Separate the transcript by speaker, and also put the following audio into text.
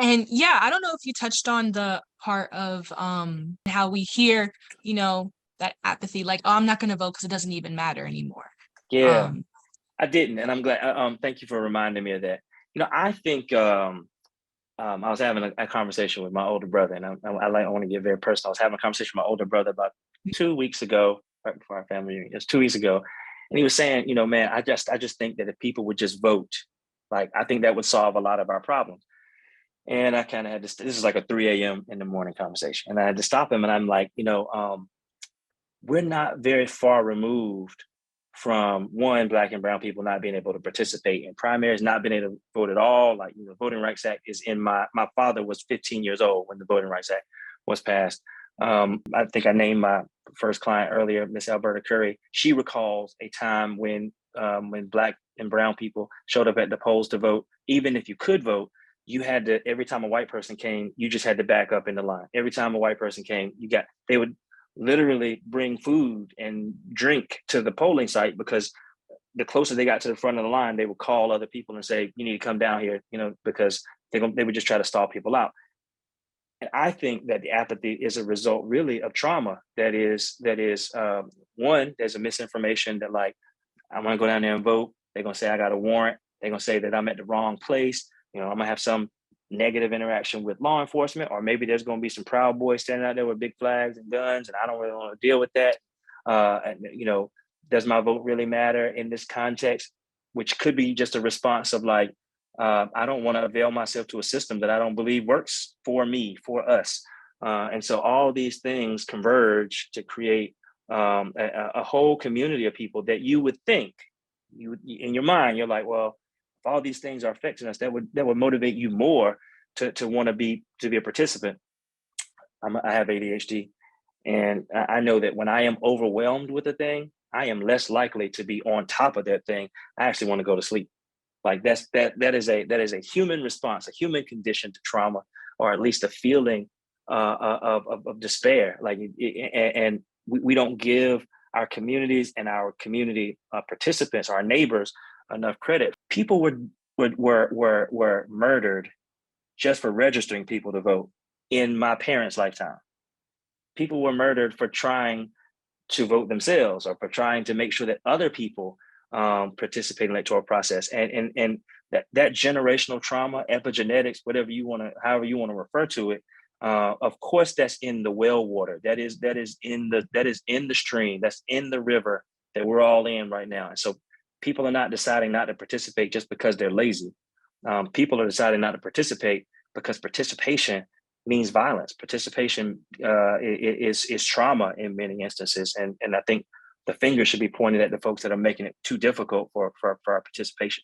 Speaker 1: And yeah, I don't know if you touched on the part of how we hear, you know, that apathy, like, oh, I'm not gonna vote because it doesn't even matter anymore.
Speaker 2: Yeah,
Speaker 1: Um,
Speaker 2: I didn't, and I'm glad. Thank you for reminding me of that. I think I was having a conversation with my older brother, and I want to get very personal. I was having a conversation with my older brother about 2 weeks ago, right before our family reunion. It was 2 weeks ago, and he was saying, man, I just think that if people would just vote, like I think that would solve a lot of our problems. And I kind of had to. This is like a 3 a.m. in the morning conversation, and I had to stop him, and I'm like, we're not very far removed from one, black and brown people not being able to participate in primaries, not being able to vote at all. Like, Voting Rights Act is in my father was 15 years old when the Voting Rights Act was passed. I think I named my first client earlier, Miss Alberta Curry. She recalls a time when black and brown people showed up at the polls to vote. Even if you could vote, you had to, every time a white person came, you just had to back up in the line. Every time a white person came, they would literally bring food and drink to the polling site, because the closer they got to the front of the line, they would call other people and say, "You need to come down here," because they would just try to stall people out. And I think that the apathy is a result, really, of trauma. That is one. There's a misinformation that, like, I'm gonna go down there and vote. They're gonna say I got a warrant. They're gonna say that I'm at the wrong place. I'm gonna have some negative interaction with law enforcement, or maybe there's gonna be some Proud Boys standing out there with big flags and guns, and I don't really want to deal with that. Does my vote really matter in this context? Which could be just a response of, like, I don't want to avail myself to a system that I don't believe works for me, for us. And so all these things converge to create a whole community of people that you would think, in your mind, you're like, well, if all these things are affecting us, that would motivate you more to want to be a participant. I have ADHD, and I know that when I am overwhelmed with a thing, I am less likely to be on top of that thing. I actually want to go to sleep. Like, that is a human response, a human condition to trauma, or at least a feeling of despair. Like, and we don't give our communities and our community participants, our neighbors, enough credit. People were murdered just for registering people to vote in my parents' lifetime. People were murdered for trying to vote themselves, or for trying to make sure that other people participate in the electoral process. And that generational trauma, epigenetics, however you want to refer to it, of course, that's in the well water. That is in the stream. That's in the river that we're all in right now. And so people are not deciding not to participate just because they're lazy. People are deciding not to participate because participation means violence. Participation is trauma in many instances, and I think the finger should be pointed at the folks that are making it too difficult for our participation.